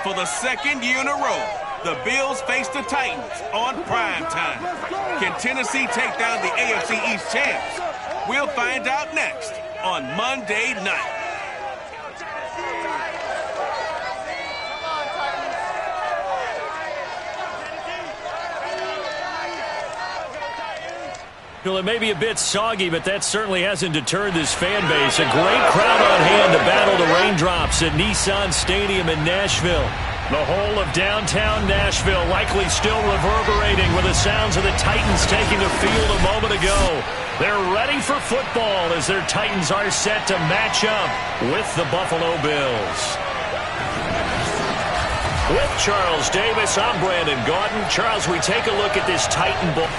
For the second year in a row, the Bills face the Titans on prime time. Can Tennessee take down the AFC East champs? We'll find out next on Monday night. Well, it may be a bit soggy, but that certainly hasn't deterred this fan base. A great crowd on hand to battle the raindrops at Nissan Stadium in Nashville. The whole of downtown Nashville likely still reverberating with the sounds of the Titans taking the field a moment ago. They're ready for football as their Titans are set to match up with the Buffalo Bills. With Charles Davis, I'm Brandon Gaudin. Charles, we take a look at this Titan ball.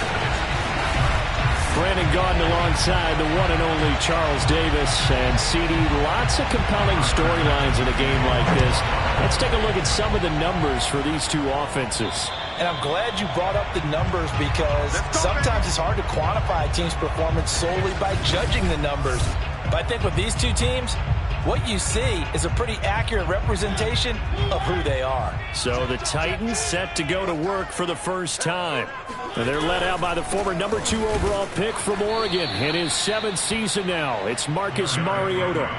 Brandon Gaudin alongside the one and only Charles Davis. And CD, lots of compelling storylines in a game like this. Let's take a look at some of the numbers for these two offenses. And I'm glad you brought up the numbers because sometimes it's hard to quantify a team's performance solely by judging the numbers. But I think with these two teams, what you see is a pretty accurate representation of who they are. So the Titans set to go to work for the first time. And they're led out by the former number 2 overall pick from Oregon in his 7th season now. It's Marcus Mariota.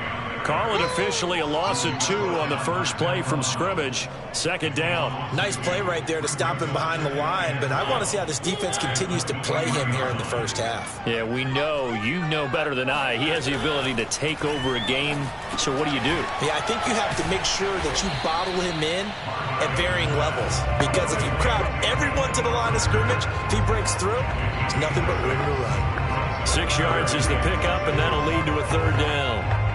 Call it officially a loss of 2 on the first play from scrimmage. Second down. Nice play right there to stop him behind the line, but I want to see how this defense continues to play him here in the first half. Yeah, we know, you know better than I, he has the ability to take over a game. So what do you do? Yeah, I think you have to make sure that you bottle him in at varying levels, because if you crowd everyone to the line of scrimmage, if he breaks through, it's nothing but room to run. 6 yards is the pickup, and that'll lead to a third down.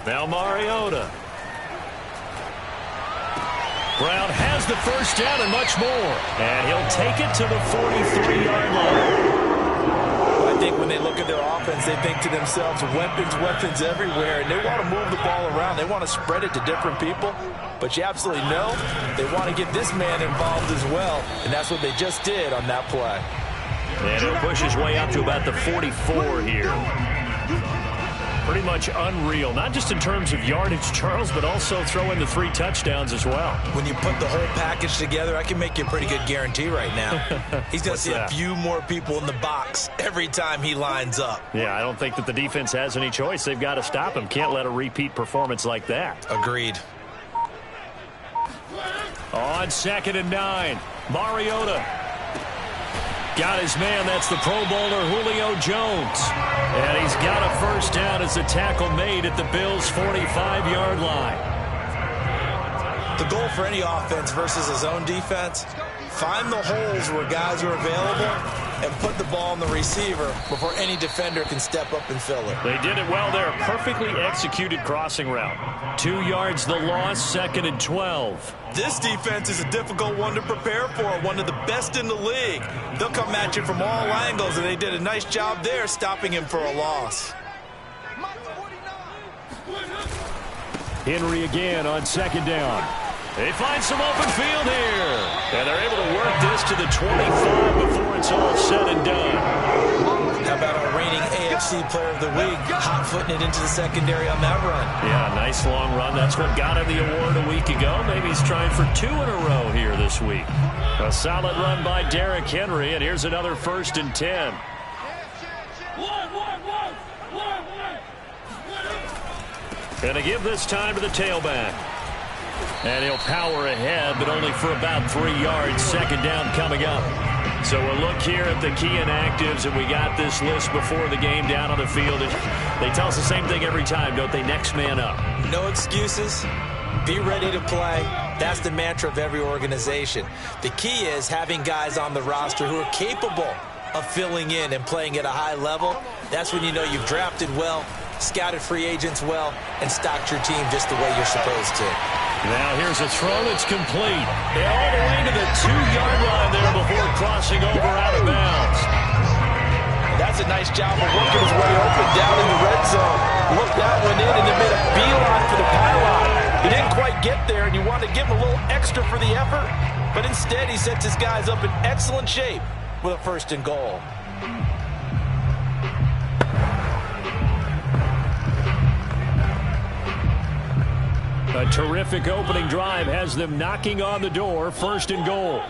Now Mariota. Brown has the first down and much more. And he'll take it to the 43-yard line. I think when they look at their offense, they think to themselves, weapons everywhere. And they want to move the ball around. They want to spread it to different people. But you absolutely know they want to get this man involved as well. And that's what they just did on that play. And he'll push his way up to about the 44 here. Pretty much unreal, not just in terms of yardage, Charles, but also throw in the 3 touchdowns as well. When you put the whole package together, I can make you a pretty good guarantee right now. He's going to see a few more people in the box every time he lines up. Yeah, I don't think that the defense has any choice. They've got to stop him. Can't let a repeat performance like that. Agreed. On 2nd and 9, Mariota. Got his man, that's the Pro Bowler Julio Jones. And he's got a first down as the tackle made at the Bills' 45-yard line. The goal for any offense versus his own defense, find the holes where guys are available and put the ball on the receiver before any defender can step up and fill it. They did it well there. Perfectly executed crossing route. 2 yards the loss, 2nd and 12. This defense is a difficult one to prepare for, one of the best in the league. They'll come at you from all angles, and they did a nice job there stopping him for a loss. Henry again on 2nd down. They find some open field here. And they're able to work this to the 25 before it's all said and done. How about our reigning AFC Player of the Week, hot-footing it into the secondary on that run? Yeah, nice long run. That's what got him the award a week ago. Maybe he's trying for 2 in a row here this week. A solid run by Derrick Henry, and here's another 1st and 10. Gonna give this time to the tailback. And he'll power ahead, but only for about 3 yards. 2nd down coming up. So we'll look here at the key inactives, and we got this list before the game down on the field. They tell us the same thing every time, don't they? Next man up. No excuses. Be ready to play. That's the mantra of every organization. The key is having guys on the roster who are capable of filling in and playing at a high level. That's when you know you've drafted well, scouted free agents well, and stocked your team just the way you're supposed to. Now here's a throw that's complete. All the way to the 2-yard line there before crossing over out of bounds. That's a nice job of working his way open down in the red zone. Looked that one in and then made a beeline for the pylon. He didn't quite get there, and you want to give him a little extra for the effort, but instead he sets his guys up in excellent shape with a 1st and goal. A terrific opening drive has them knocking on the door. 1st and goal.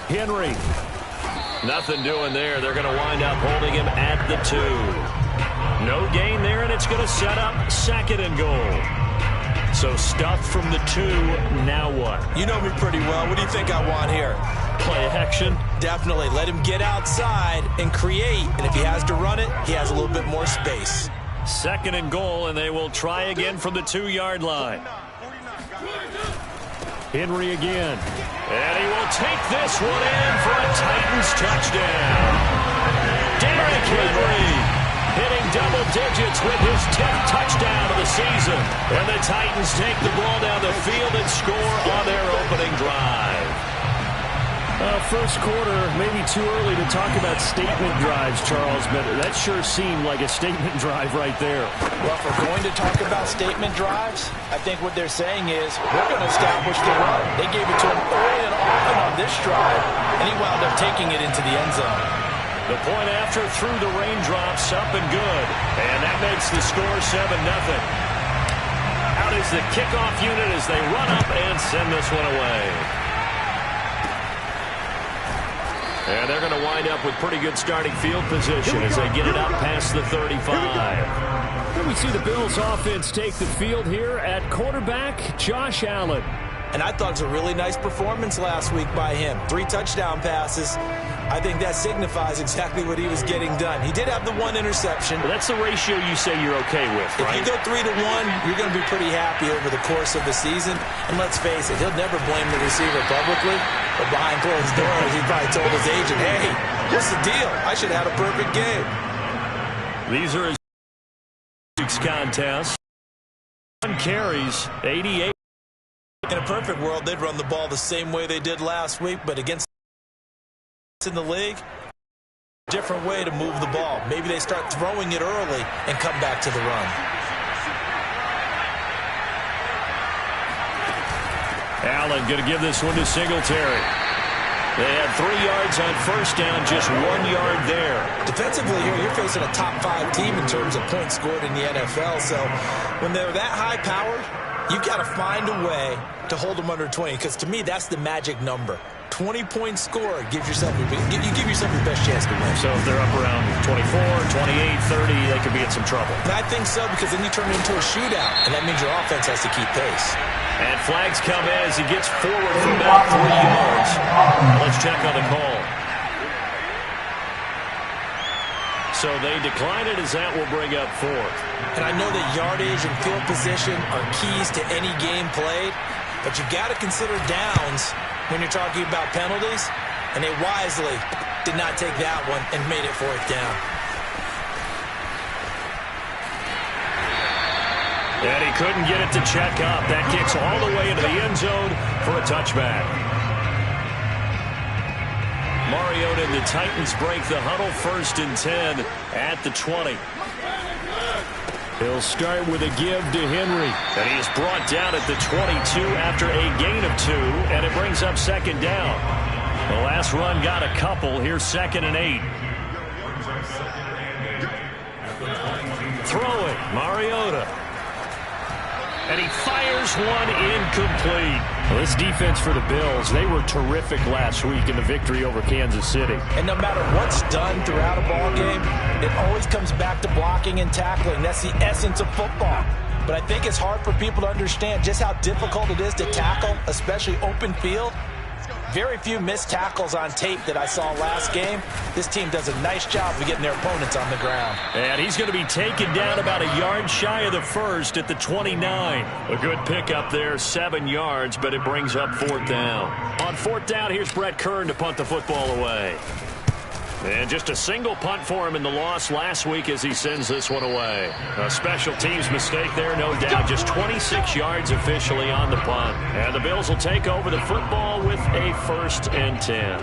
Henry. Nothing doing there. They're going to wind up holding him at the 2. No gain there, and it's going to set up 2nd and goal. So stuffed from the 2. Now what? You know me pretty well. What do you think I want here? Play action? Definitely. Let him get outside and create. And if he has to run it, he has a little bit more space. 2nd and goal, and they will try again from the 2-yard line. Henry again. And he will take this one in for a Titans touchdown. Derrick Henry hitting double digits with his 10th touchdown of the season. And the Titans take the ball down the field and score on their opening drive. First quarter, maybe too early to talk about statement drives, Charles, but that sure seemed like a statement drive right there. Well, if we're going to talk about statement drives, I think what they're saying is we're going to establish the run. They gave it to him early and often on this drive, and he wound up taking it into the end zone. The point after through the raindrops, up and good, and that makes the score 7-0. Out is the kickoff unit as they run up and send this one away. And they're going to wind up with pretty good starting field position as they get it up past the 35. And we see the Bills offense take the field here at quarterback Josh Allen. And I thought it was a really nice performance last week by him. 3 touchdown passes. I think that signifies exactly what he was getting done. He did have the 1 interception. Well, that's the ratio you say you're okay with, right? If you go 3-1, you're going to be pretty happy over the course of the season. And let's face it, he'll never blame the receiver publicly. But behind closed doors, he probably told his agent, hey, what's the deal? I should have had a perfect game. These are his contests. 1 carries, 88. In a perfect world, they'd run the ball the same way they did last week, but against in the league, different way to move the ball. Maybe they start throwing it early and come back to the run. Allen going to give this one to Singletary. They had 3 yards on 1st down, just 1 yard there. Defensively here, you're facing a top 5 team in terms of points scored in the NFL. So when they're that high-powered, you've got to find a way to hold them under 20, because to me, that's the magic number. 20-point score gives yourself you give yourself your best chance to win. So if they're up around 24, 28, 30, they could be in some trouble. And I think so, because then you turn it into a shootout, and that means your offense has to keep pace. And flags come in as he gets forward for about 3 yards. Let's check on the call. So they decline it as that will bring up 4th. And I know that yardage and field position are keys to any game played, but you've got to consider downs when you're talking about penalties, and they wisely did not take that one and made it 4th down. And he couldn't get it to check up. That kicks all the way into the end zone for a touchback. Mariota and the Titans break the huddle, 1st and 10 at the 20. He'll start with a give to Henry. And he is brought down at the 22 after a gain of 2, and it brings up 2nd down. The last run got a couple. Here's 2nd and 8. Throwing, Mariota. And he fires one incomplete. Well, this defense for the Bills, they were terrific last week in the victory over Kansas City. And no matter what's done throughout a ball game, it always comes back to blocking and tackling. That's the essence of football. But I think it's hard for people to understand just how difficult it is to tackle, especially open field. Very few missed tackles on tape that I saw last game. This team does a nice job of getting their opponents on the ground. And he's going to be taken down about a yard shy of the 1st at the 29. A good pickup there, 7 yards, but it brings up 4th down. On 4th down, here's Brett Kern to punt the football away. And just a single punt for him in the loss last week as he sends this one away. A special teams mistake there, no doubt. Just 26 yards officially on the punt. And the Bills will take over the football with a 1st and 10.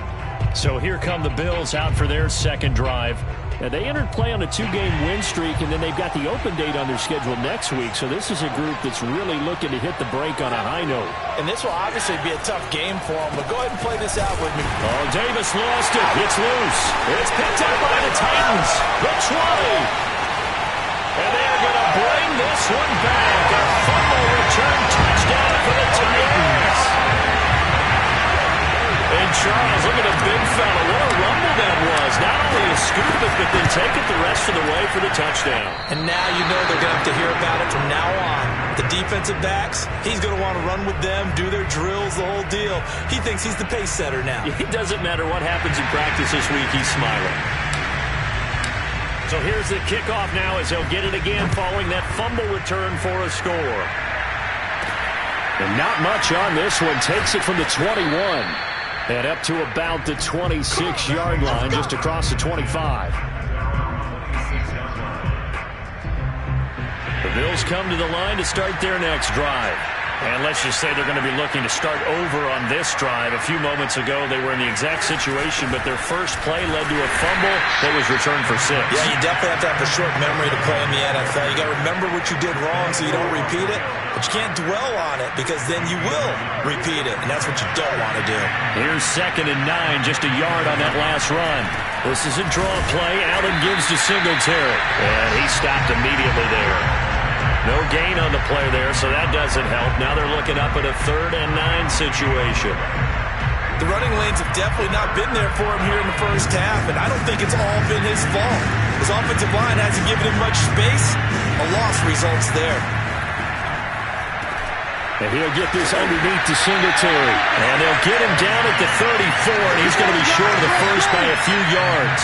So here come the Bills out for their second drive. Now, they entered play on a 2-game win streak, and then they've got the open date on their schedule next week. So this is a group that's really looking to hit the break on a high note. And this will obviously be a tough game for them, but go ahead and play this out with me. Oh, Davis lost it. It's loose. It's picked up by the Titans. The 20. And they're going to bring this one back. A fumble return touchdown for the Titans. And Charles, look at the big fella. What a rumble that was. Not only a scoop it, but then take it the rest of the way for the touchdown. And now you know they're going to have to hear about it from now on. The defensive backs, he's going to want to run with them, do their drills, the whole deal. He thinks he's the pace setter now. It doesn't matter what happens in practice this week. He's smiling. So here's the kickoff now as they'll get it again following that fumble return for a score. And not much on this one. Takes it from the 21. And up to about the 26-yard line, just across the 25. The Bills come to the line to start their next drive. And let's just say they're going to be looking to start over on this drive. A few moments ago, they were in the exact situation, but their first play led to a fumble that was returned for 6. Yeah, you definitely have to have a short memory to play in the NFL. You got to remember what you did wrong so you don't repeat it, but you can't dwell on it because then you will repeat it, and that's what you don't want to do. Here's 2nd and 9, just a yard on that last run. This is a draw play. Allen gives to Singletary, and he stopped immediately there. No gain on the play there, so that doesn't help. Now they're looking up at a 3rd and 9 situation. The running lanes have definitely not been there for him here in the first half, and I don't think it's all been his fault. His offensive line hasn't given him much space. A loss results there. And he'll get this underneath to Singletary. And they'll get him down at the 34, and he's going to be short of the first by a few yards.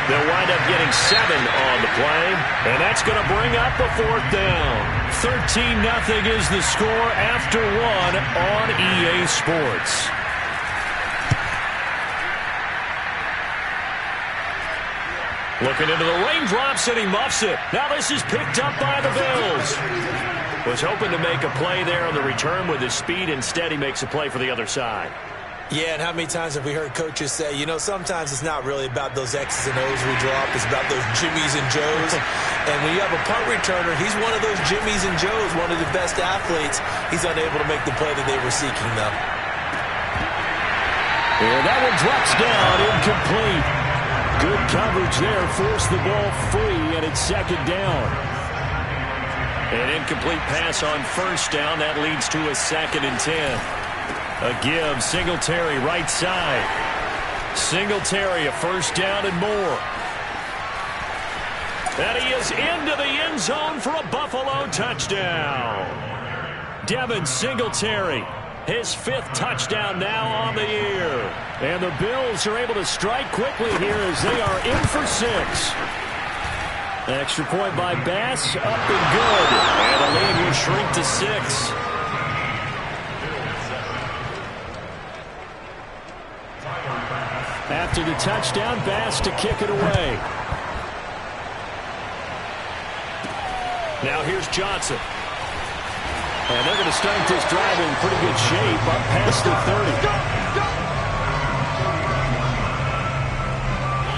They'll wind up getting 7 on the play, and that's going to bring up a 4th down. 13-0 is the score after 1 on EA Sports. Looking into the raindrops, and he muffs it. Now this is picked up by the Bills. Was hoping to make a play there on the return with his speed. Instead, he makes a play for the other side. Yeah, and how many times have we heard coaches say, you know, sometimes it's not really about those X's and O's we drop. It's about those Jimmies and Joes. And when you have a punt returner, he's one of those Jimmies and Joes, one of the best athletes. He's unable to make the play that they were seeking, though. And that one drops down, incomplete. Good coverage there, forced the ball free, and it's 2nd down. An incomplete pass on 1st down. That leads to a 2nd and 10. A give, Singletary right side. Singletary, a 1st down and more. And he is into the end zone for a Buffalo touchdown. Devin Singletary, his 5th touchdown now on the year. And the Bills are able to strike quickly here as they are in for 6. Extra point by Bass, up and good. And the lead will shrink to 6. After the touchdown, Bass to kick it away. Now here's Johnson. And they're going to start this drive in pretty good shape up past the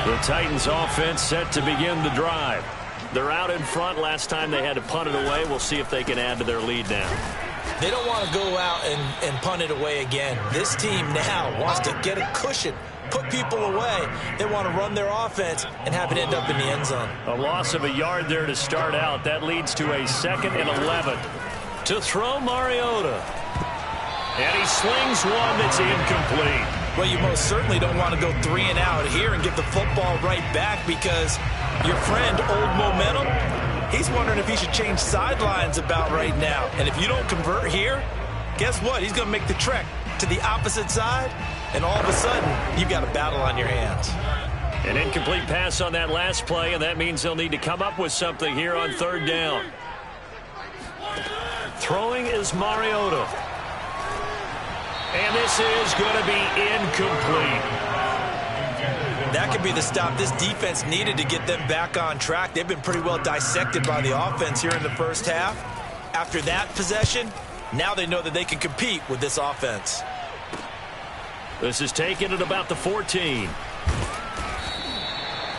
30. The Titans offense set to begin the drive. They're out in front. Last time they had to punt it away. We'll see if they can add to their lead now. They don't want to go out and punt it away again. This team now wants to get a cushion, put people away. They want to run their offense and have it end up in the end zone. A loss of a yard there to start out. That leads to a 2nd and 11. To throw Mariota. And he slings one that's incomplete. Well, you most certainly don't want to go 3 and out here and get the football right back because your friend, Old Momentum, he's wondering if he should change sidelines about right now. And if you don't convert here, guess what? He's going to make the trek to the opposite side, and all of a sudden, you've got a battle on your hands. An incomplete pass on that last play, and that means they'll need to come up with something here on 3rd down. Throwing is Mariota. And this is going to be incomplete. That could be the stop this defense needed to get them back on track. They've been pretty well dissected by the offense here in the first half. After that possession, now they know that they can compete with this offense. This is taken at about the 14.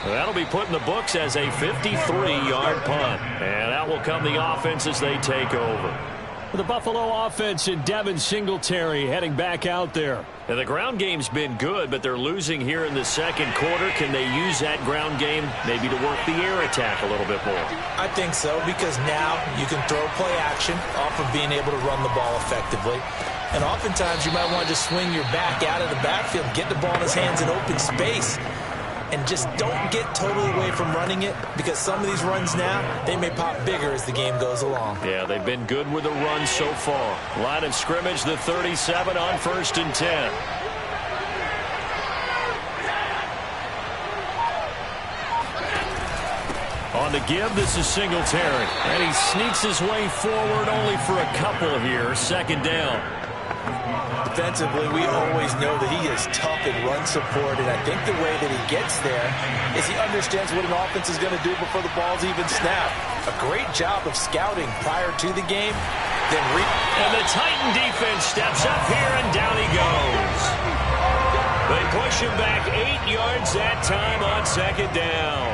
That'll be put in the books as a 53-yard punt. And that will come the offense as they take over. The Buffalo offense and Devin Singletary heading back out there. And the ground game's been good, but they're losing here in the second quarter. Can they use that ground game maybe to work the air attack a little bit more? I think so, because now you can throw play action off of being able to run the ball effectively. And oftentimes you might want to just swing your back out of the backfield, get the ball in his hands in open space, and just don't get totally away from running it, because some of these runs now, they may pop bigger as the game goes along. Yeah, they've been good with the run so far. Line of scrimmage, the 37 on 1st and 10. On the give, this is Singletary. And he sneaks his way forward only for a couple here. Second down. Defensively, we always know that he is tough in run support, and I think the way that he gets there is he understands what an offense is going to do before the ball's even snapped. A great job of scouting prior to the game. And the Titan defense steps up here, and down he goes. They push him back 8 yards that time on second down.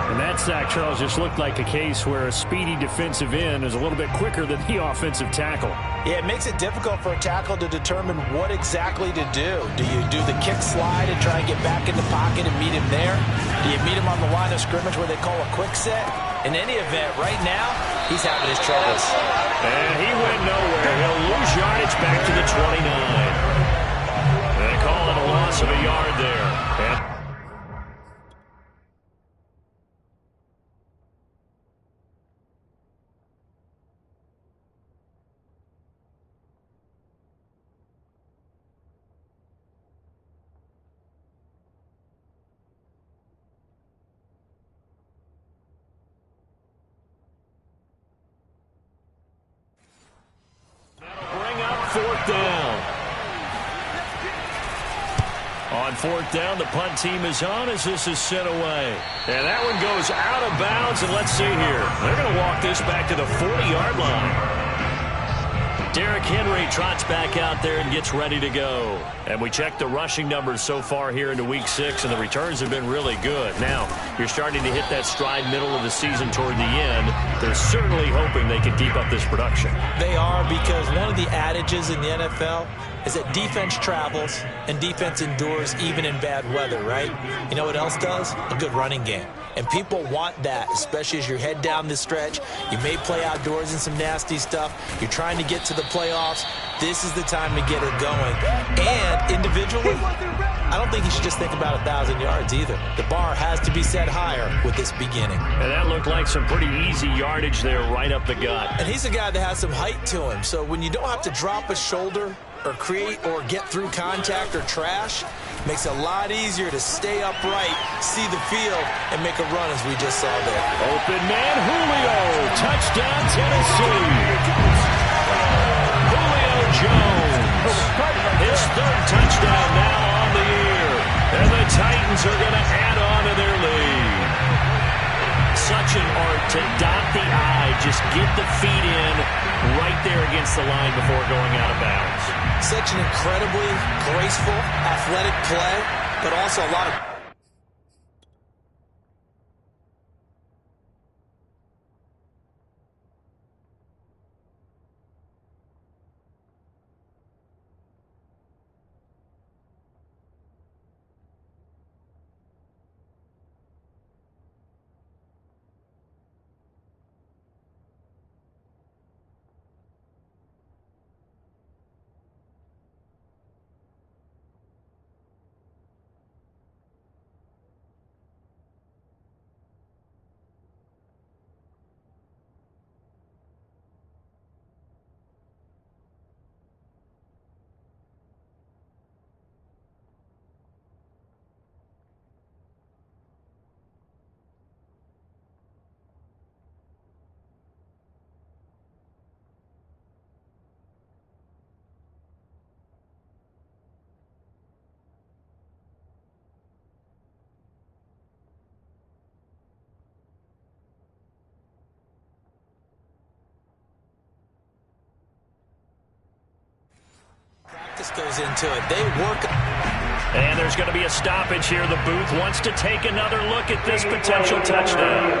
And that sack, Charles, just looked like a case where a speedy defensive end is a little bit quicker than the offensive tackle. Yeah, it makes it difficult for a tackle to determine what exactly to do. Do you do the kick slide and try and get back in the pocket and meet him there? Do you meet him on the line of scrimmage where they call a quick set? In any event, right now, he's having his troubles. And he went nowhere. He'll lose yardage back to the 29. They call it a loss of a yard there. And fourth down. On fourth down, the punt team is on as this is sent away. And that one goes out of bounds, and let's see here. They're going to walk this back to the 40-yard line. Derrick Henry trots back out there and gets ready to go. And we check the rushing numbers so far here into Week 6, and the returns have been really good. Now, you're starting to hit that stride middle of the season toward the end. They're certainly hoping they can keep up this production. They are, because one of the adages in the NFL is that defense travels and defense endures even in bad weather, right? You know what else does? A good running game. And people want that, especially as you head down the stretch. You may play outdoors in some nasty stuff. You're trying to get to the playoffs. This is the time to get it going. And individually, I don't think you should just think about 1,000 yards either. The bar has to be set higher with this beginning. And that looked like some pretty easy yardage there right up the gut. And he's a guy that has some height to him. So when you don't have to drop a shoulder or create or get through contact or trash, makes it a lot easier to stay upright, see the field, and make a run as we just saw there. Open man, Julio. Touchdown, Tennessee. Julio Jones. His third touchdown now on the year. And the Titans are going to add on to their lead. Such an art to dot the I, just get the feet in right there against the line before going out of bounds. Such an incredibly graceful, athletic play, but also a lot of... This goes into it. They work. And there's going to be a stoppage here. The booth wants to take another look at this potential touchdown.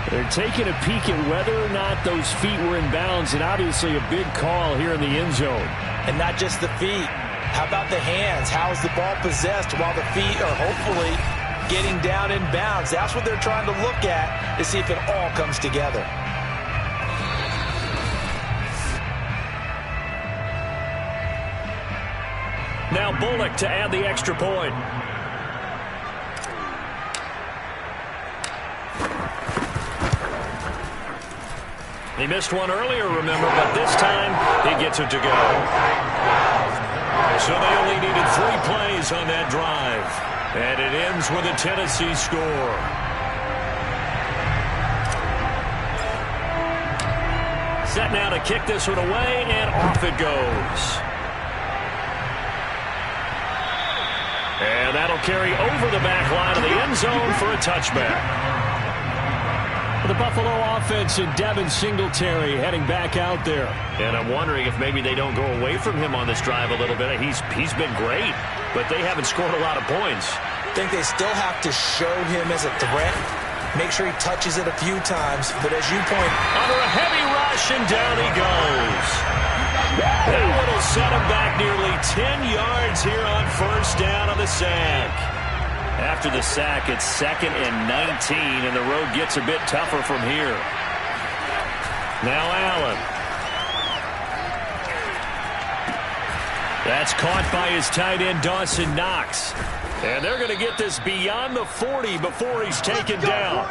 They're taking a peek at whether or not those feet were in bounds, and obviously a big call here in the end zone. And not just the feet. How about the hands? How is the ball possessed while the feet are hopefully getting down in bounds? That's what they're trying to look at to see if it all comes together. Now Bullock to add the extra point. He missed one earlier, remember, but this time he gets it to go. So they only needed 3 plays on that drive. And it ends with a Tennessee score. Set now to kick this one away, and off it goes. And that'll carry over the back line of the end zone for a touchback. The Buffalo offense and Devin Singletary heading back out there. And I'm wondering if maybe they don't go away from him on this drive a little bit. He's been great, but they haven't scored a lot of points. I think they still have to show him as a threat. Make sure he touches it a few times. But as you point, under a heavy rush, and down he goes. That one will set him back nearly 10 yards here on first down on the sack. After the sack, it's 2nd and 19, and the road gets a bit tougher from here. Now Allen. That's caught by his tight end, Dawson Knox. And they're going to get this beyond the 40 before he's taken down.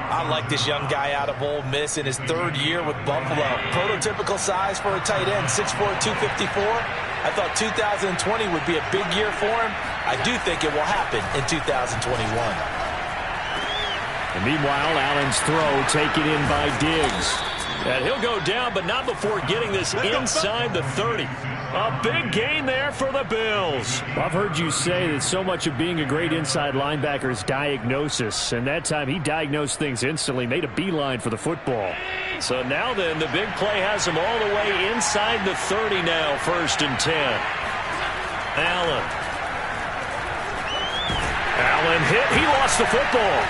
I like this young guy out of Ole Miss in his 3rd year with Buffalo. Prototypical size for a tight end, 6'4", 254. I thought 2020 would be a big year for him. I do think it will happen in 2021. And meanwhile, Allen's throw taken in by Diggs. And he'll go down, but not before getting this inside the 30. A big gain there for the Bills. I've heard you say that so much of being a great inside linebacker is diagnosis. And that time he diagnosed things instantly, made a beeline for the football. So now then, the big play has him all the way inside the 30 now, 1st and 10. Allen. Allen hit. He lost the football.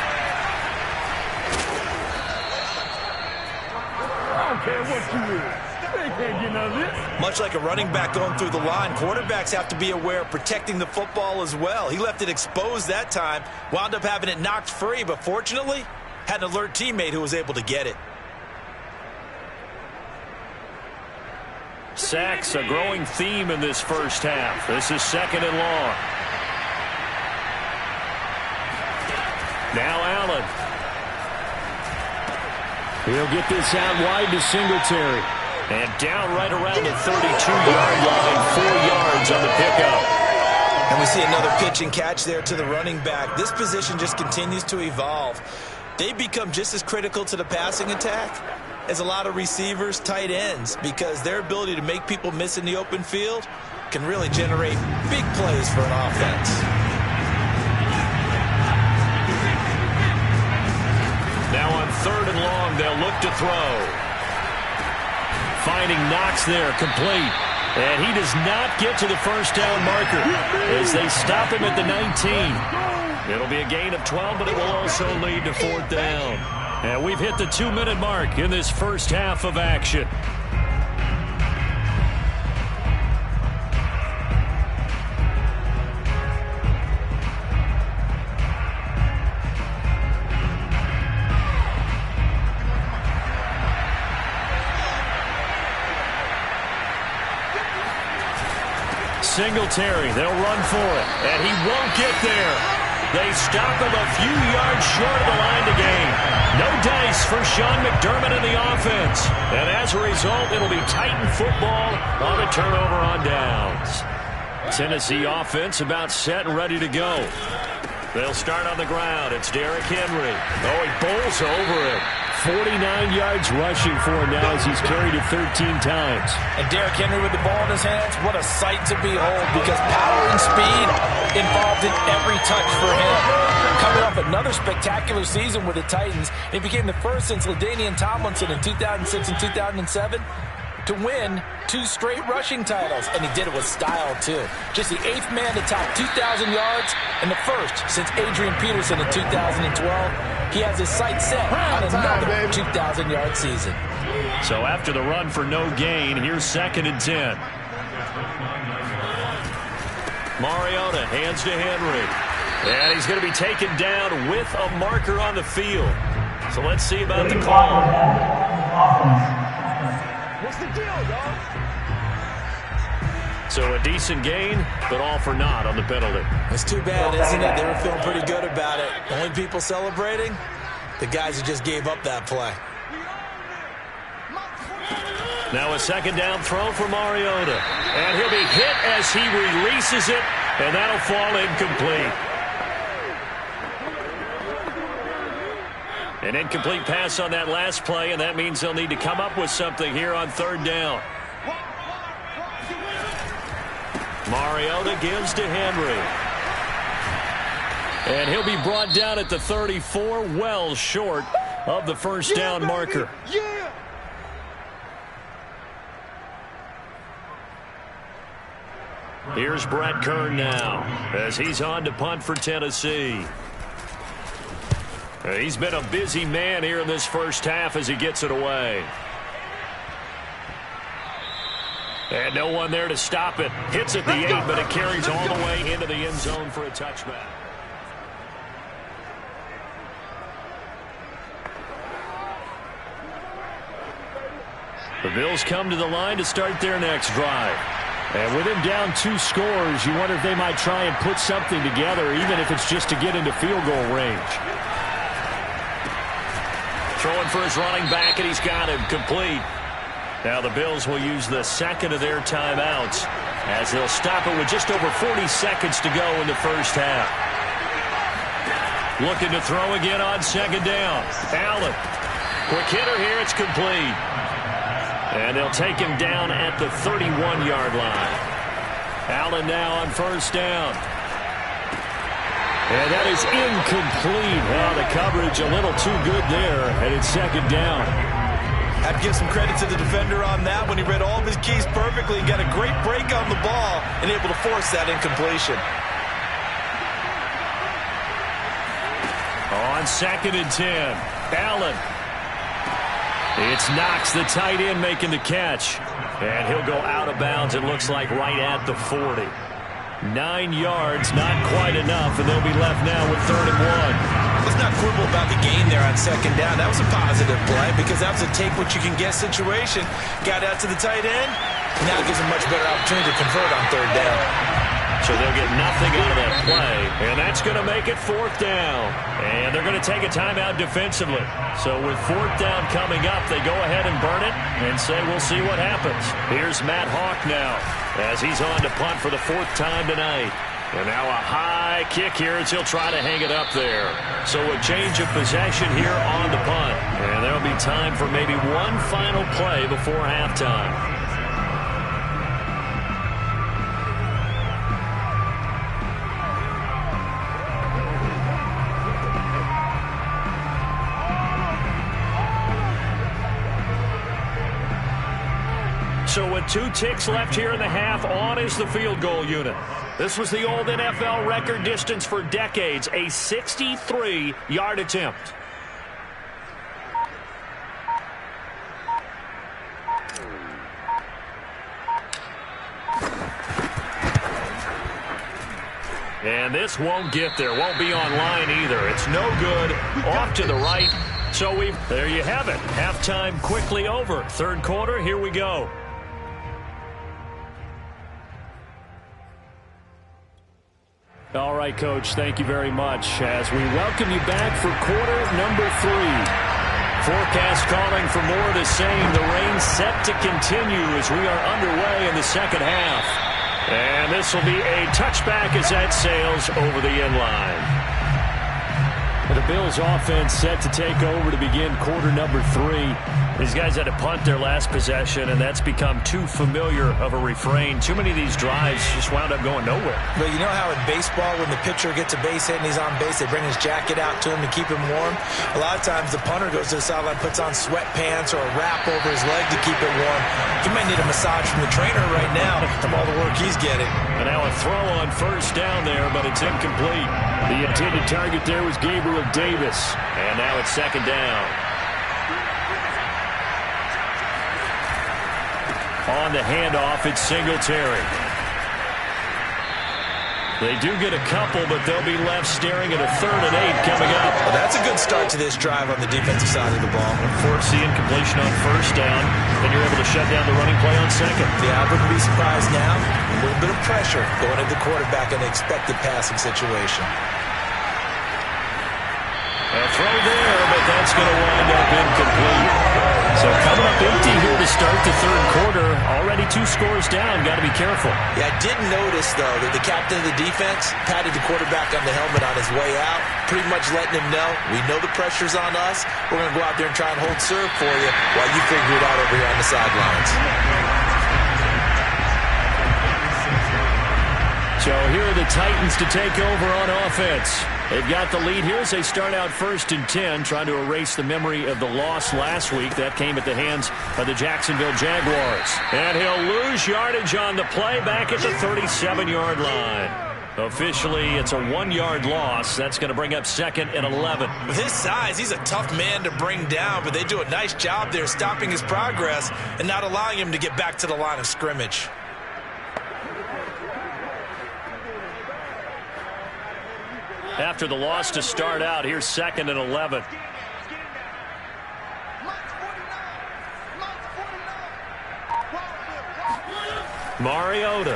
I don't care what you do. They can't get none of this. Much like a running back going through the line, quarterbacks have to be aware of protecting the football as well. He left it exposed that time, wound up having it knocked free, but fortunately, had an alert teammate who was able to get it. Sacks, a growing theme in this first half. This is 2nd and long. Now Allen. He'll get this out wide to Singletary. And down right around the 32-yard line, 4 yards on the pickup. And we see another pitch and catch there to the running back. This position just continues to evolve. They become just as critical to the passing attack as a lot of receivers, tight ends, because their ability to make people miss in the open field can really generate big plays for an offense. Now on 3rd and long, they'll look to throw. Finding Knox there, complete. And he does not get to the first down marker as they stop him at the 19. It'll be a gain of 12, but it will also lead to 4th down. And we've hit the 2-minute mark in this first half of action. Singletary, they'll run for it, and he won't get there. They stop him a few yards short of the line to gain. No dice for Sean McDermott in the offense. And as a result, it'll be Titan football on a turnover on downs. Tennessee offense about set and ready to go. They'll start on the ground. It's Derrick Henry. Oh, he bowls over it. 49 yards rushing for him now as he's carried it 13 times. And Derrick Henry with the ball in his hands, what a sight to behold, because power and speed involved in every touch for him. Coming off another spectacular season with the Titans, he became the first since LaDainian Tomlinson in 2006 and 2007 to win 2 straight rushing titles, and he did it with style, too. Just the 8th man to top 2,000 yards and the first since Adrian Peterson in 2012. He has his sights set on another 2,000-yard season. So after the run for no gain, here's 2nd and 10. Mariota hands to Henry. And he's going to be taken down with a marker on the field. So let's see about the call. What's the deal, dog? So a decent gain, but all for naught on the penalty. It's too bad, isn't it? They were feeling pretty good about it. Only people celebrating? The guys who just gave up that play. Now a 2nd down throw for Mariota. And he'll be hit as he releases it, and that'll fall incomplete. An incomplete pass on that last play, and that means they'll need to come up with something here on 3rd down. Mariota gives to Henry. And he'll be brought down at the 34, well short of the 1st down marker. Yeah. Here's Brett Kern now as he's on to punt for Tennessee. He's been a busy man here in this first half as he gets it away. And no one there to stop it. Hits at the 8, but it carries all the way into the end zone for a touchback. The Bills come to the line to start their next drive. And with him down 2 scores, you wonder if they might try and put something together, even if it's just to get into field goal range. Throwing for his running back, and he's got him complete. Now the Bills will use the 2nd of their timeouts as they'll stop it with just over 40 seconds to go in the first half. Looking to throw again on 2nd down. Allen. Quick hitter here, it's complete. And they'll take him down at the 31-yard line. Allen now on 1st down. And that is incomplete. Well, the coverage a little too good there, and it's 2nd down. I'd give some credit to the defender on that when he read all of his keys perfectly and got a great break on the ball and able to force that incompletion. On 2nd and 10, Allen. It's Knox, the tight end, making the catch. And he'll go out of bounds, it looks like, right at the 40. 9 yards, not quite enough, and they'll be left now with 3rd and 1. Let's not quibble about the gain there on 2nd down. That was a positive play because that was a take-what-you-can-get situation. Got out to the tight end. Now it gives him a much better opportunity to convert on 3rd down. So they'll get nothing out of that play, and that's going to make it 4th down. And they're going to take a timeout defensively. So with 4th down coming up, they go ahead and burn it and say we'll see what happens. Here's Matt Hawk now as he's on to punt for the 4th time tonight. And now a high kick here as he'll try to hang it up there. So a change of possession here on the punt. And there'll be time for maybe one final play before halftime. So with 2 ticks left here in the half, on is the field goal unit. This was the old NFL record distance for decades, a 63-yard attempt. And this won't get there, won't be online either. It's no good, off to the right. So there you have it. Halftime quickly over. 3rd quarter, here we go. All right, Coach, thank you very much as we welcome you back for quarter number 3. Forecast calling for more of the same. The rain set to continue as we are underway in the 2nd half. And this will be a touchback as that sails over the end line. The Bills offense set to take over to begin quarter number 3. These guys had to punt their last possession, and that's become too familiar of a refrain. Too many of these drives just wound up going nowhere. But you know how in baseball, when the pitcher gets a base hit and he's on base, they bring his jacket out to him to keep him warm? A lot of times the punter goes to the sideline, puts on sweatpants or a wrap over his leg to keep it warm. He might need a massage from the trainer right now from all the work he's getting. And now a throw on first down there, but it's incomplete. The intended target there was Gabriel Davis. And now it's second down. On the handoff, it's Singletary. They do get a couple, but they'll be left staring at a 3rd and 8 coming up. Well, that's a good start to this drive on the defensive side of the ball. Force the incompletion on first down, and you're able to shut down the running play on second. Yeah, I wouldn't be surprised now. A little bit of pressure going at the quarterback in the expected passing situation. A throw there, but that's going to wind up incomplete. So coming up empty here to start the 3rd quarter. Already 2 scores down. Got to be careful. Yeah, I did notice, though, that the captain of the defense patted the quarterback on the helmet on his way out, pretty much letting him know, we know the pressure's on us. We're going to go out there and try and hold serve for you while you figure it out over here on the sidelines. So here are the Titans to take over on offense. They've got the lead here as they start out 1st and 10, trying to erase the memory of the loss last week. That came at the hands of the Jacksonville Jaguars. And he'll lose yardage on the play back at the 37-yard line. Officially, it's a 1-yard loss. That's going to bring up 2nd and 11. With his size, he's a tough man to bring down, but they do a nice job there stopping his progress and not allowing him to get back to the line of scrimmage. After the loss to start out, here's 2nd and 11. Mariota.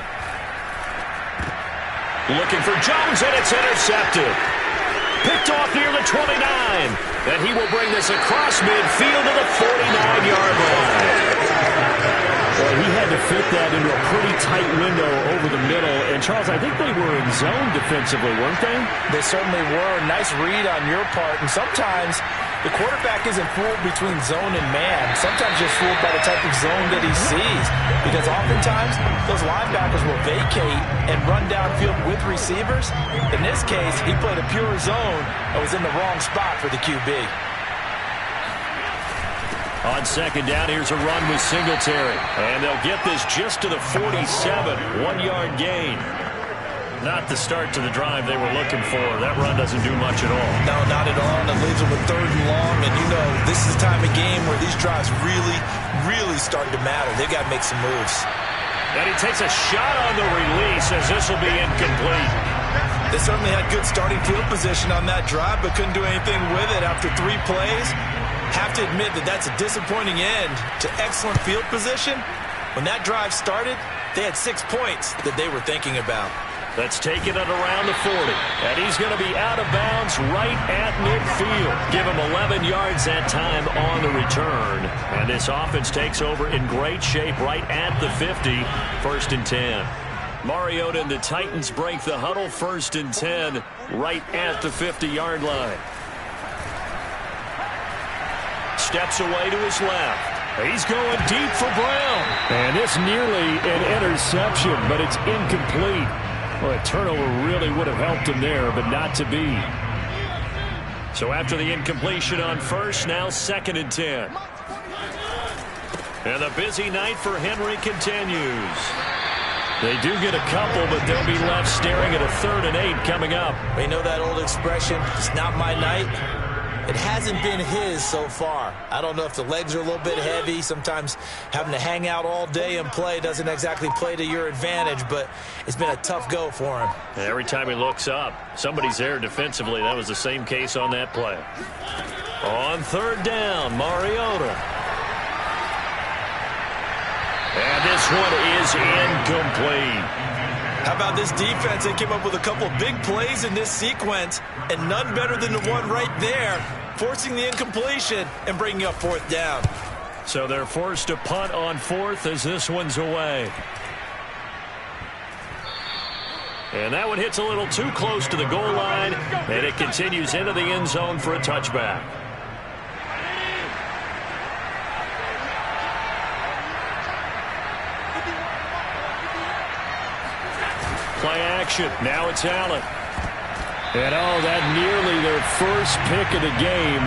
Looking for Jones, and it's intercepted. Picked off near the 29. And he will bring this across midfield to the 49-yard line. Well, he had to fit that into a pretty tight window over the middle. And, Charles, I think they were in zone defensively, weren't they? They certainly were. Nice read on your part. And sometimes the quarterback isn't fooled between zone and man. Sometimes just fooled by the type of zone that he sees. Because oftentimes, those linebackers will vacate and run downfield with receivers. In this case, he played a pure zone and was in the wrong spot for the QB. On 2nd down, here's a run with Singletary. And they'll get this just to the 47. 1-yard gain. Not the start to the drive they were looking for. That run doesn't do much at all. No, not at all. And it leaves them with 3rd and long. And you know, this is the time of game where these drives really start to matter. They've got to make some moves. And he takes a shot on the release as this will be incomplete. They certainly had good starting field position on that drive, but couldn't do anything with it after 3 plays. Have to admit that that's a disappointing end to excellent field position. When that drive started, they had 6 points that they were thinking about. That's taken it around the 40. And he's going to be out of bounds right at midfield. Give him 11 yards that time on the return. And this offense takes over in great shape right at the 50. 1st and 10. Mariota and the Titans break the huddle. 1st and 10 right at the 50-yard line. Steps away to his left. He's going deep for Brown. And this nearly an interception, but it's incomplete. Well, a turnover really would have helped him there, but not to be. So after the incompletion on first, now 2nd and 10. And the busy night for Henry continues. They do get a couple, but they'll be left staring at a 3rd and 8 coming up. We know that old expression, it's not my night. It hasn't been his so far. I don't know if the legs are a little bit heavy. Sometimes having to hang out all day and play doesn't exactly play to your advantage, but it's been a tough go for him. Every time he looks up, somebody's there defensively. That was the same case on that play. On 3rd down, Mariota. And this one is incomplete. How about this defense? They came up with a couple of big plays in this sequence, and none better than the one right there, forcing the incompletion and bringing up 4th down. So they're forced to punt on 4th as this one's away. And that one hits a little too close to the goal line, and it continues into the end zone for a touchback. Play action. Now it's Allen. And that nearly their first pick of the game,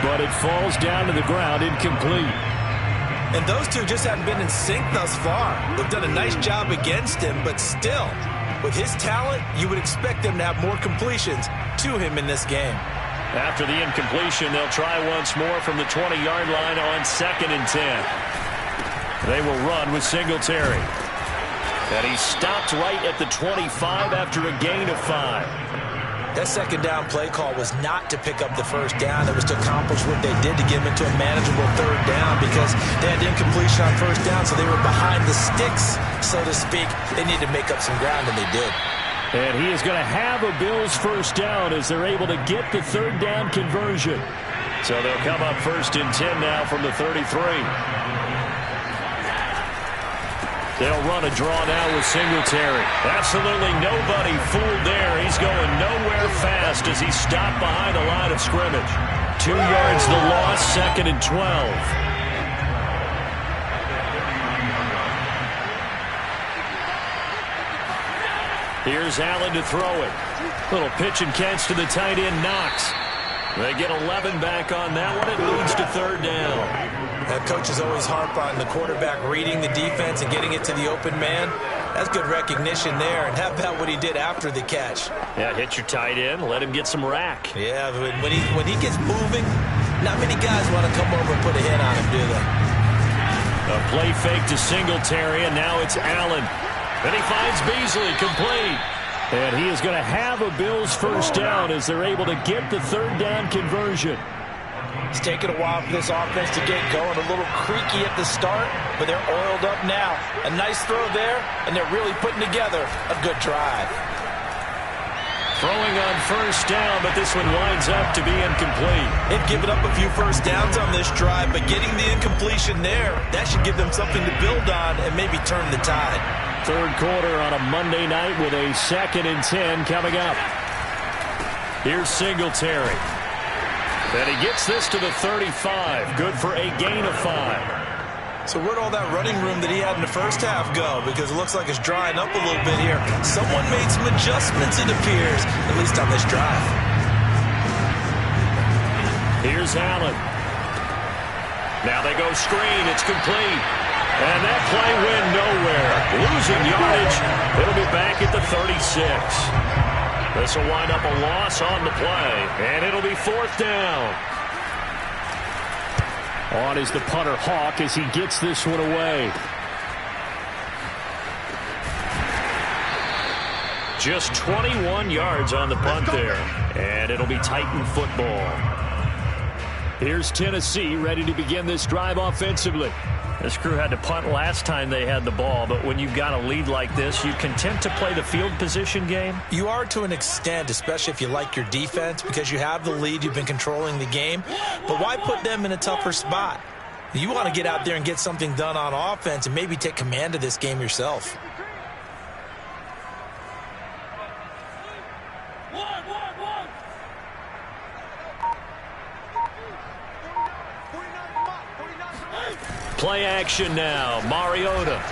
but it falls down to the ground incomplete. And those two just haven't been in sync thus far. They've done a nice job against him, but still, with his talent, you would expect them to have more completions to him in this game. After the incompletion, they'll try once more from the 20-yard line on 2nd and 10. They will run with Singletary. And he stopped right at the 25 after a gain of 5. That second down play call was not to pick up the first down. It was to accomplish what they did to get them into a manageable third down because they had incompletion on first down, so they were behind the sticks, so to speak. They needed to make up some ground, and they did. And he is going to have a Bills first down as they're able to get the third down conversion. So they'll come up 1st and 10 now from the 33. They'll run a draw now with Singletary. Absolutely nobody fooled there. He's going nowhere fast as he's stopped behind the line of scrimmage. 2 yards the loss, 2nd and 12. Here's Allen to throw it. Little pitch and catch to the tight end, Knox. They get 11 back on that one. It leads to 3rd down. That coaches always harp on the quarterback reading the defense and getting it to the open man. That's good recognition there. And how about what he did after the catch? Yeah, hit your tight end, let him get some rack. Yeah, when he gets moving, not many guys want to come over and put a hit on him, do they? A play fake to Singletary, and now it's Allen. Then he finds Beasley, complete. And he is going to have a Bills first down as they're able to get the 3rd down conversion. It's taken a while for this offense to get going. A little creaky at the start, but they're oiled up now. A nice throw there, and they're really putting together a good drive. Throwing on first down, but this one winds up to be incomplete. They've given up a few first downs on this drive, but getting the incompletion there, that should give them something to build on and maybe turn the tide. 3rd quarter on a Monday night with a 2nd and 10 coming up. Here's Singletary. Then he gets this to the 35. Good for a gain of 5. So where'd all that running room that he had in the first half go? Because it looks like it's drying up a little bit here. Someone made some adjustments, it appears, at least on this drive. Here's Allen. Now they go screen. It's complete. And that play went nowhere. Losing yardage. It'll be back at the 36. This will wind up a loss on the play. And it'll be 4th down. On is the punter Hawk as he gets this one away. Just 21 yards on the punt there. And it'll be Titan football. Here's Tennessee ready to begin this drive offensively. This crew had to punt last time they had the ball, but when you've got a lead like this, you content to play the field position game? You are to an extent, especially if you like your defense, because you have the lead, you've been controlling the game. But why put them in a tougher spot? You want to get out there and get something done on offense and maybe take command of this game yourself. Play action now. Mariota.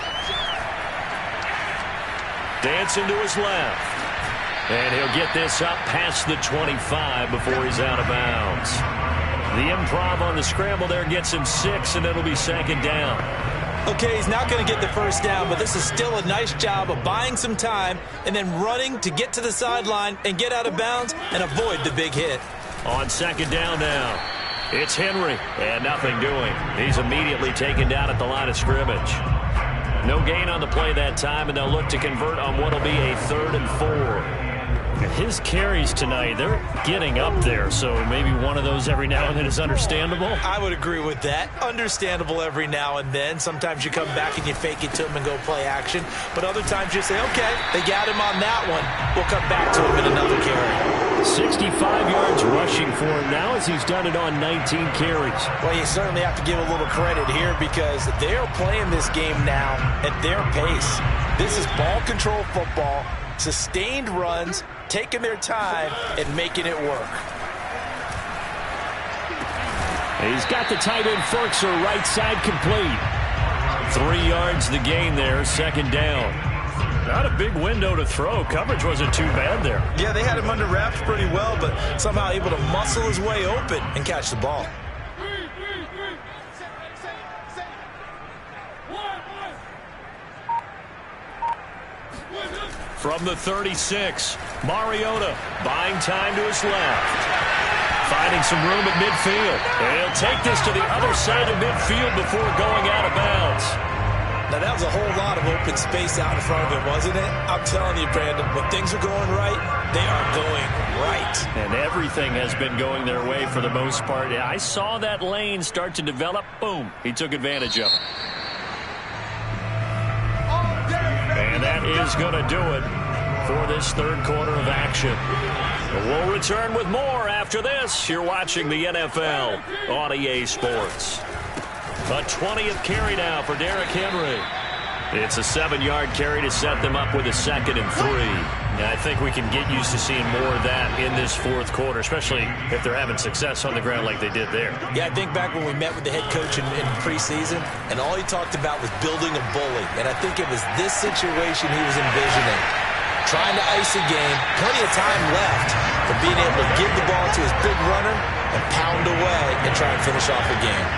Dancing to his left. And he'll get this up past the 25 before he's out of bounds. The improv on the scramble there gets him 6, and it'll be 2nd down. Okay, he's not going to get the first down, but this is still a nice job of buying some time and then running to get to the sideline and get out of bounds and avoid the big hit. On 2nd down now. It's Henry, and nothing doing. He's immediately taken down at the line of scrimmage. No gain on the play that time, and they'll look to convert on what will be a 3rd and 4. His carries tonight, they're getting up there, so maybe one of those every now and then is understandable. I would agree with that. Understandable every now and then. Sometimes you come back and you fake it to him and go play action, but other times you say, okay, they got him on that one. We'll come back to him in another carry. 65 yards rushing for him now as he's done it on 19 carries. Well, you certainly have to give a little credit here because they're playing this game now at their pace. This is ball control football. Sustained runs, taking their time, and making it work. He's got the tight end Ferkser right side complete. 3 yards the gain there, second down. Not a big window to throw. Coverage wasn't too bad there. Yeah, they had him under wraps pretty well, but somehow able to muscle his way open and catch the ball. From the 36, Mariota buying time to his left. Finding some room at midfield. And he'll take this to the other side of midfield before going out of bounds. Now, that was a whole lot of open space out in front of him, wasn't it? I'm telling you, Brandon, when things are going right, they are going right. And everything has been going their way for the most part. I saw that lane start to develop. Boom. He took advantage of it. And that is going to do it for this third quarter of action. We'll return with more after this. You're watching the NFL on EA Sports. A 20th carry now for Derrick Henry. It's a 7-yard carry to set them up with a 2nd and 3. And I think we can get used to seeing more of that in this fourth quarter, especially if they're having success on the ground like they did there. Yeah, I think back when we met with the head coach in preseason, and all he talked about was building a bully. And I think it was this situation he was envisioning. Trying to ice a game, plenty of time left for being able to give the ball to his big runner and pound away and try and finish off the game.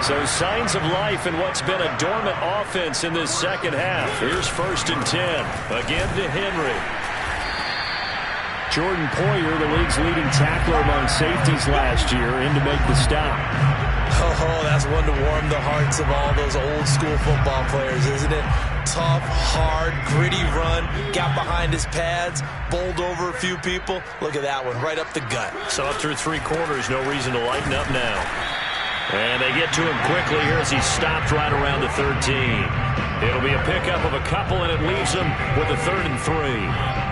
So signs of life in what's been a dormant offense in this second half. Here's 1st and 10. Again to Henry. Jordan Poyer, the league's leading tackler among safeties last year, in to make the stop. Oh, that's one to warm the hearts of all those old school football players, isn't it? Tough, hard, gritty run, got behind his pads, bowled over a few people. Look at that one, right up the gut. So up through 3 quarters, no reason to lighten up now. And they get to him quickly here as he stopped right around the 13. It'll be a pickup of a couple, and it leaves him with a 3rd and 3.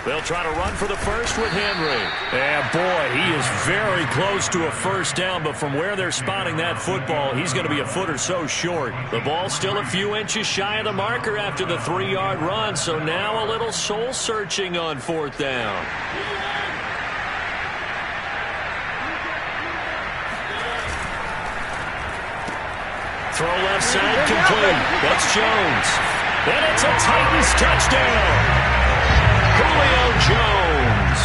They'll try to run for the first with Henry. And boy, he is very close to a first down, but from where they're spotting that football, he's going to be a foot or so short. The ball's still a few inches shy of the marker after the 3-yard run, so now a little soul-searching on 4th down. Throw left side complete. That's Jones. And it's a Titans touchdown. Julio Jones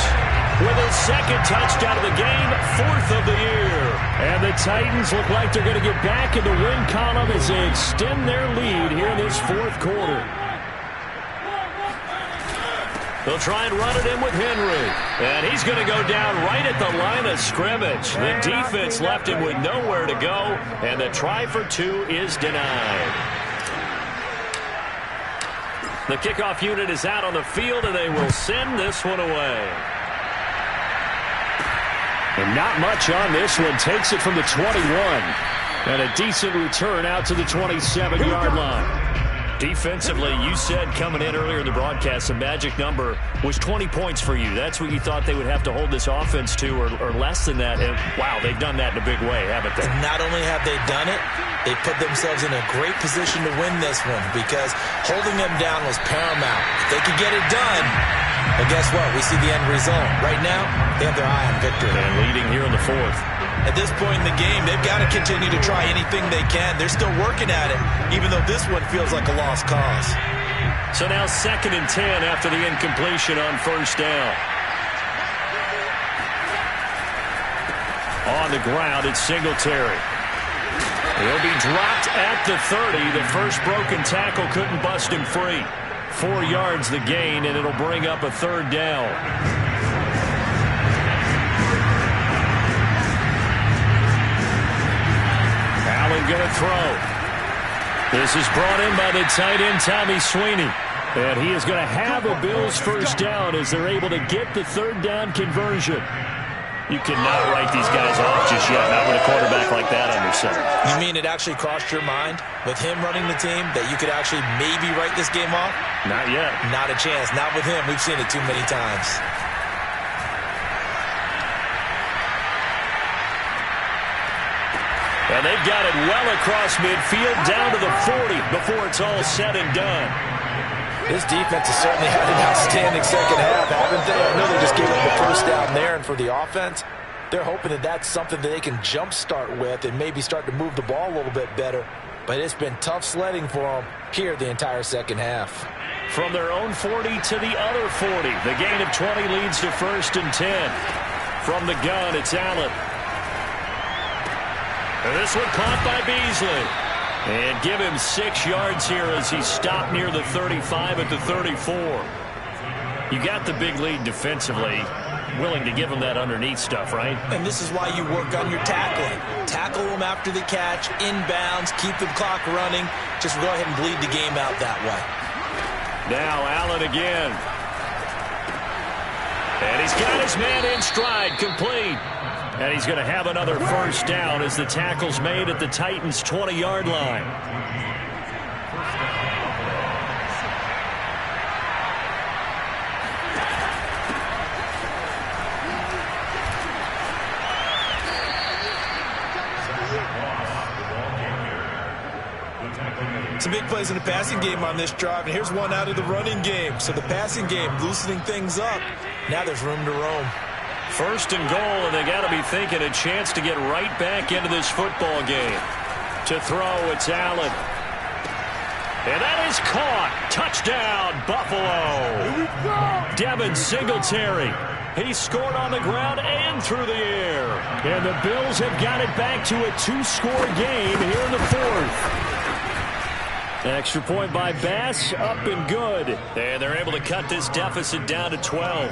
with his 2nd touchdown of the game, 4th of the year. And the Titans look like they're going to get back in the win column as they extend their lead here in this 4th quarter. They'll try and run it in with Henry. And he's going to go down right at the line of scrimmage. The defense left him with nowhere to go, and the try for 2 is denied. The kickoff unit is out on the field, and they will send this one away. And not much on this one. Takes it from the 21. And a decent return out to the 27-yard line. Defensively, you said coming in earlier in the broadcast, the magic number was 20 points for you. That's what you thought they would have to hold this offense to, or less than that. And, wow, they've done that in a big way, haven't they? Not only have they done it, they put themselves in a great position to win this one because holding them down was paramount. If they could get it done, well, guess what? We see the end result. Right now, they have their eye on victory. And leading here in the 4th. At this point in the game, they've got to continue to try anything they can. They're still working at it, even though this one feels like a lost cause. So now 2nd and 10 after the incompletion on 1st down. On the ground, it's Singletary. He'll be dropped at the 30. The first broken tackle couldn't bust him free. 4 yards the gain, and it'll bring up a 3rd down. Allen going to throw. This is brought in by the tight end, Tommy Sweeney. And he is going to have a Bills first down as they're able to get the 3rd down conversion. You cannot write these guys off just yet, not with a quarterback like that under center. You mean it actually crossed your mind with him running the team that you could actually maybe write this game off? Not yet. Not a chance. Not with him. We've seen it too many times. And they've got it well across midfield, down to the 40 before it's all said and done. This defense has certainly had an outstanding second half, haven't they? I know they just gave up the first down there, and for the offense, they're hoping that that's something that they can jumpstart with and maybe start to move the ball a little bit better. But it's been tough sledding for them here the entire second half. From their own 40 to the other 40. The gain of 20 leads to 1st and 10. From the gun, it's Allen. And this one caught by Beasley. And give him 6 yards here as he stopped near the 35 at the 34. You got the big lead defensively. Willing to give him that underneath stuff, right? And this is why you work on your tackling. Tackle them after the catch, inbounds, keep the clock running. Just go ahead and bleed the game out that way. Now Allen again. And he's got his man in stride, complete. And he's going to have another first down as the tackle's made at the Titans' 20-yard line. Some big plays in the passing game on this drive, and here's one out of the running game. So the passing game loosening things up. Now there's room to roam. 1st and goal, and they got to be thinking a chance to get right back into this football game. To throw, it's Allen. And that is caught. Touchdown, Buffalo. Devin Singletary. He scored on the ground and through the air. And the Bills have got it back to a 2-score game here in the 4th. Extra point by Bass, up and good. And they're able to cut this deficit down to 12.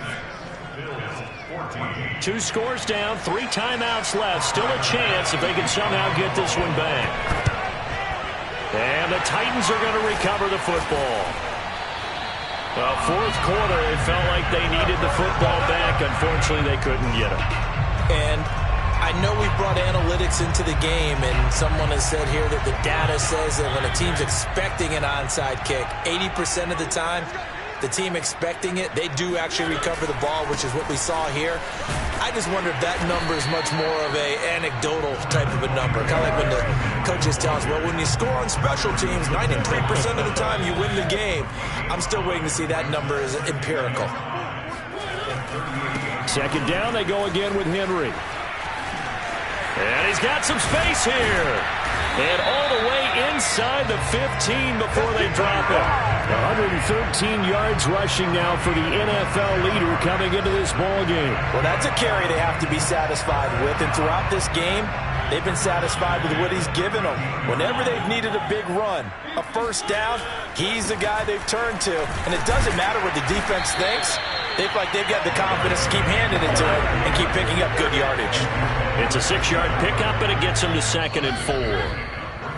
2 scores down, 3 timeouts left. Still a chance if they can somehow get this one back. And the Titans are going to recover the football. Well, 4th quarter, it felt like they needed the football back. Unfortunately, they couldn't get it. And I know we brought analytics into the game, and someone has said here that the data says that when a team's expecting an onside kick, 80% of the time, the team expecting it, they do actually recover the ball, which is what we saw here. I just wonder if that number is much more of a anecdotal type of a number. Kind of like when the coaches tell us, well, when you score on special teams, 93% of the time you win the game. I'm still waiting to see that number is empirical. 2nd down, they go again with Henry. And he's got some space here. And all the way inside the 15 before they drop it. 113 yards rushing now for the NFL leader coming into this ball game. Well, that's a carry they have to be satisfied with. And throughout this game, they've been satisfied with what he's given them. Whenever they've needed a big run, a first down, he's the guy they've turned to. And it doesn't matter what the defense thinks. They feel like they've got the confidence to keep handing it to him and keep picking up good yardage. It's a 6-yard pickup, and it gets them to 2nd and 4.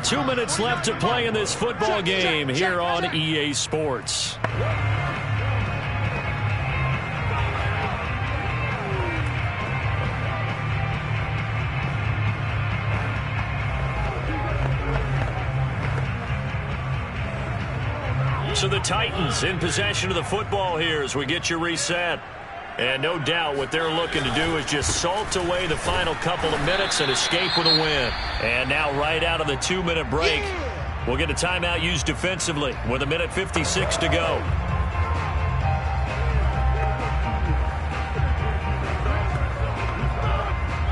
2 minutes left to play in this football game here on EA Sports. So the Titans in possession of the football here as we get you reset. And no doubt what they're looking to do is just salt away the final couple of minutes and escape with a win. And now right out of the 2-minute break, we'll get a timeout used defensively with 1:56 to go.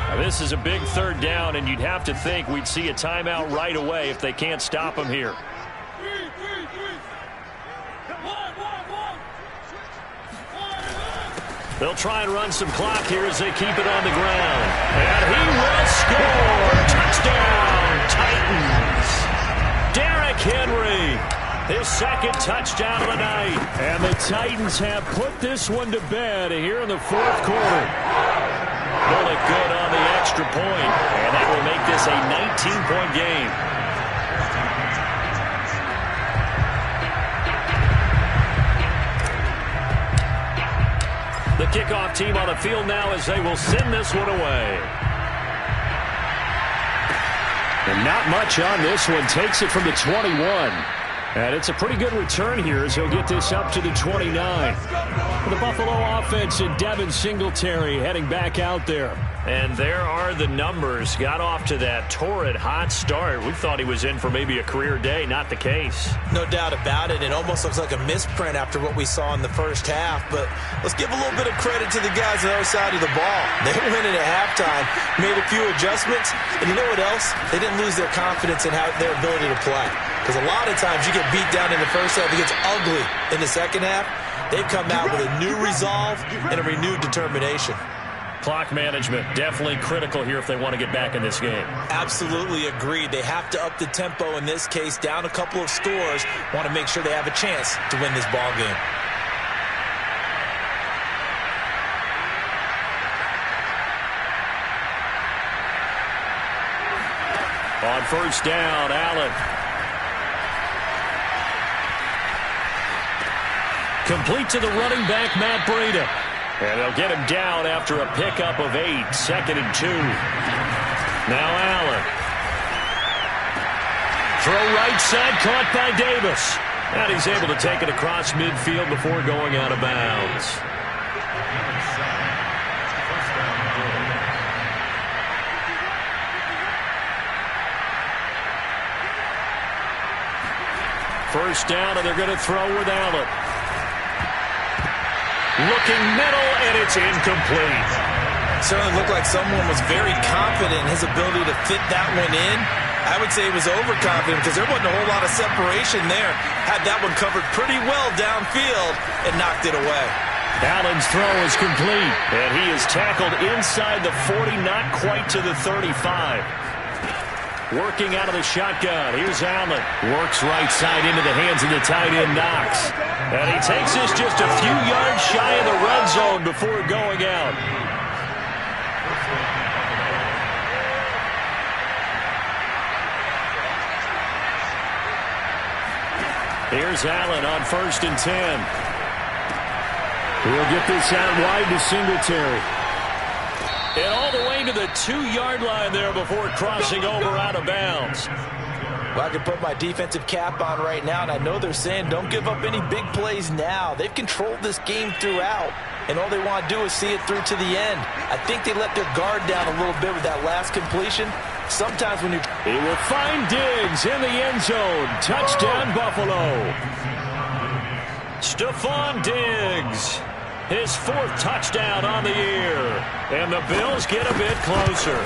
Now this is a big 3rd down, and you'd have to think we'd see a timeout right away if they can't stop them here. They'll try and run some clock here as they keep it on the ground. And he will score. Touchdown, Titans. Derrick Henry, his 2nd touchdown of the night. And the Titans have put this one to bed here in the 4th quarter. Bullet good on the extra point, and that will make this a 19-point game. The kickoff team on the field now as they will send this one away. And not much on this one. Takes it from the 21. And it's a pretty good return here as he'll get this up to the 29. For the Buffalo offense and Devin Singletary heading back out there. And there are the numbers. Got off to that torrid hot start. We thought he was in for maybe a career day. Not the case. No doubt about it. It almost looks like a misprint after what we saw in the first half. But let's give a little bit of credit to the guys on the other side of the ball. They went in at halftime, made a few adjustments. And you know what else? They didn't lose their confidence in their ability to play. Because a lot of times you get beat down in the first half. It gets ugly in the second half. They've come out with a new resolve and a renewed determination. Clock management, definitely critical here if they want to get back in this game. Absolutely agreed. They have to up the tempo in this case, down a couple of scores. Want to make sure they have a chance to win this ball game. On first down, Allen. Complete to the running back, Matt Breida. And they'll get him down after a pickup of 8, 2nd and 2. Now Allen. Throw right side, caught by Davis. And he's able to take it across midfield before going out of bounds. First down, and they're going to throw with Allen. Looking middle, and it's incomplete. Certainly looked like someone was very confident in his ability to fit that one in. I would say he was overconfident because there wasn't a whole lot of separation there. Had that one covered pretty well downfield and knocked it away. Allen's throw is complete, and he is tackled inside the 40, not quite to the 35. Working out of the shotgun. Here's Allen. Works right side into the hands of the tight end, Knox. And he takes this just a few yards shy of the red zone before going out. Here's Allen on 1st and 10. He'll get this out wide to Singletary. And all the way to the 2-yard line there before crossing over out of bounds. Well, I can put my defensive cap on right now, and I know they're saying don't give up any big plays now. They've controlled this game throughout, and all they want to do is see it through to the end. I think they let their guard down a little bit with that last completion. Sometimes when you... He will find Diggs in the end zone. Touchdown, Buffalo. Stephon Diggs. His 4th touchdown on the year. And the Bills get a bit closer.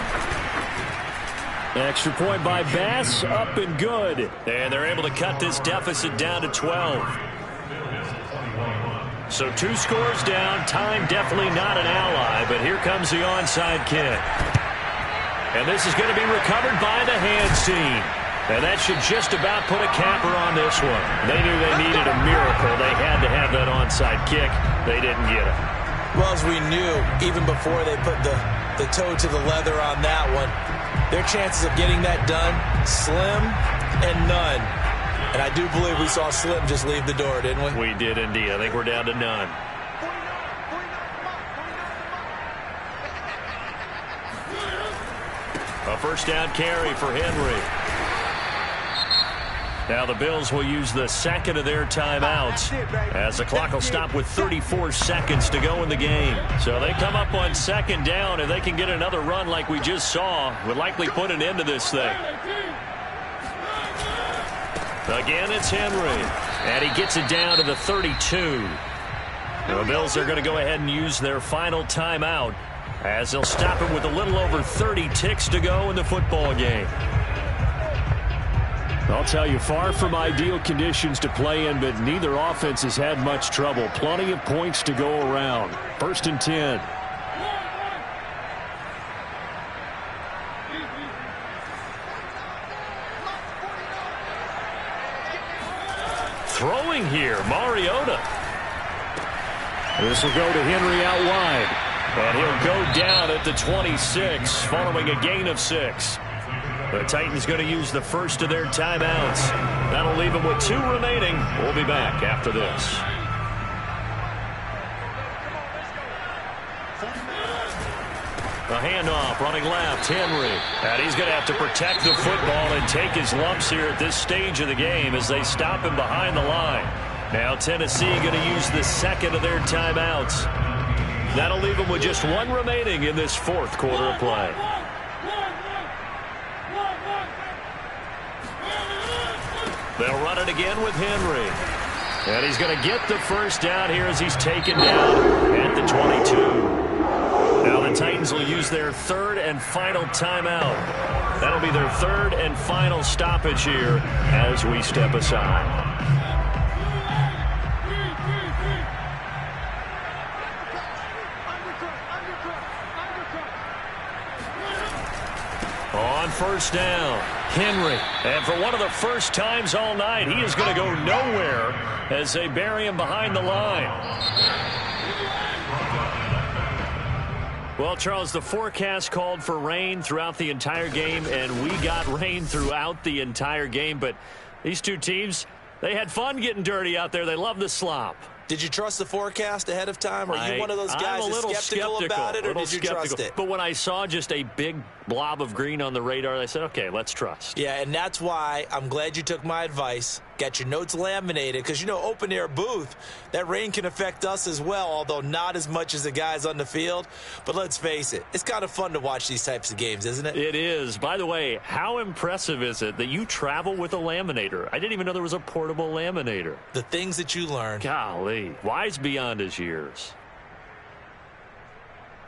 Extra point by Bass, up and good. And they're able to cut this deficit down to 12. So 2 scores down. Time definitely not an ally, but here comes the onside kick. And this is going to be recovered by the hands team. And that should just about put a capper on this one. They knew they needed a miracle. They had to have that onside kick. They didn't get it. Well, as we knew, even before they put the toe to the leather on that one, their chances of getting that done, slim and none. And I do believe we saw Slim just leave the door, didn't we? We did indeed. I think we're down to none. A first down carry for Henry. Now the Bills will use the 2nd of their timeouts as the clock will stop with 34 seconds to go in the game. So they come up on 2nd down, and they can get another run like we just saw. Would likely put an end to this thing. Again, it's Henry. And he gets it down to the 32. The Bills are going to go ahead and use their final timeout as they'll stop it with a little over 30 ticks to go in the football game. I'll tell you, far from ideal conditions to play in, but neither offense has had much trouble. Plenty of points to go around. 1st and 10. Throwing here, Mariota. This will go to Henry out wide. And he'll go down at the 26 following a gain of 6. The Titans going to use the 1st of their timeouts. That'll leave them with 2 remaining. We'll be back after this. A handoff running left, Henry. And he's going to have to protect the football and take his lumps here at this stage of the game as they stop him behind the line. Now Tennessee going to use the 2nd of their timeouts. That'll leave them with just one remaining in this fourth quarter of play. They'll run it again with Henry. And he's going to get the first down here as he's taken down at the 22. Now the Titans will use their third and final timeout. That'll be their third and final stoppage here as we step aside. On first down, Henry. And for one of the first times all night, he is going to go nowhere as they bury him behind the line. Well, Charles, the forecast called for rain throughout the entire game, and we got rain throughout the entire game. But these two teams, they had fun getting dirty out there. They love the slop. Did you trust the forecast ahead of time? Are you one of those guys that's skeptical about it, or did you trust it? But when I saw just a big blob of green on the radar, I said, okay, let's trust. Yeah, and that's why I'm glad you took my advice. Got your notes laminated because, open-air booth, that rain can affect us as well, although not as much as the guys on the field. But let's face it, it's kind of fun to watch these types of games, isn't it? It is. By the way, how impressive is it that you travel with a laminator? I didn't even know there was a portable laminator. The things that you learn. Golly, wise beyond his years.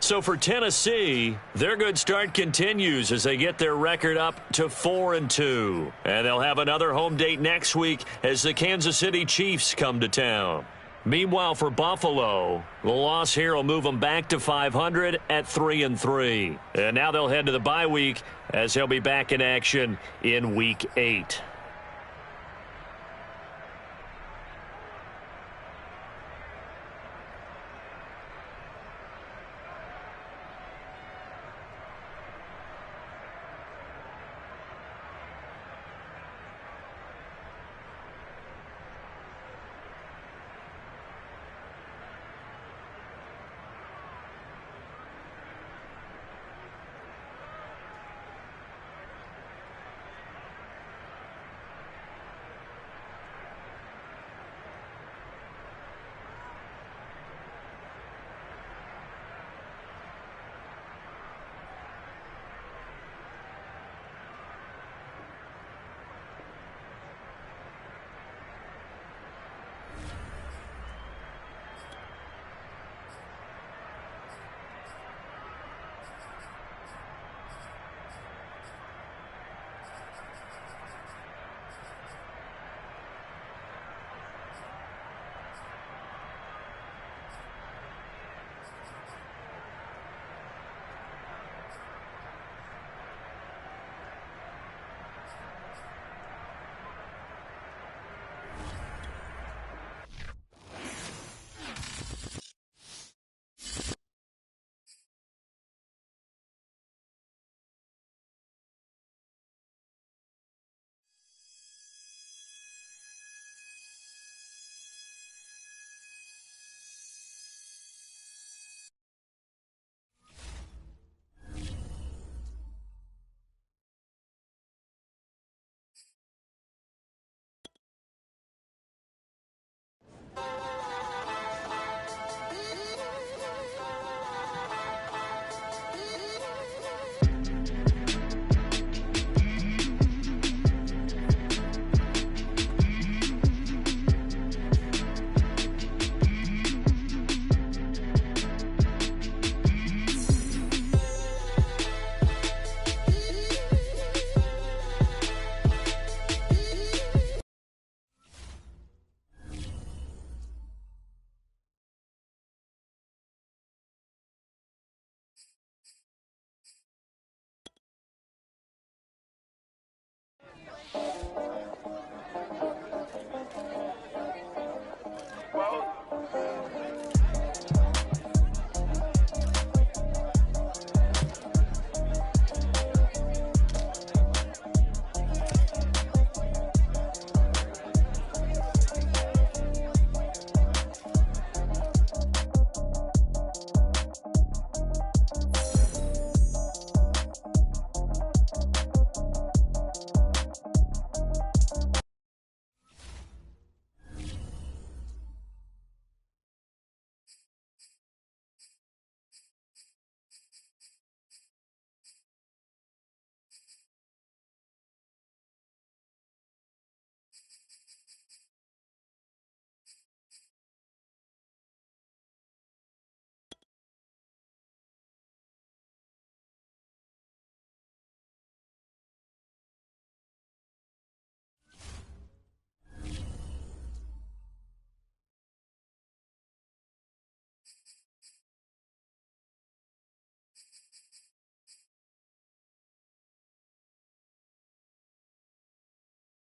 So for Tennessee, their good start continues as they get their record up to 4-2. And they'll have another home date next week as the Kansas City Chiefs come to town. Meanwhile, for Buffalo, the loss here will move them back to 500 at 3-3. And now they'll head to the bye week as they'll be back in action in Week 8.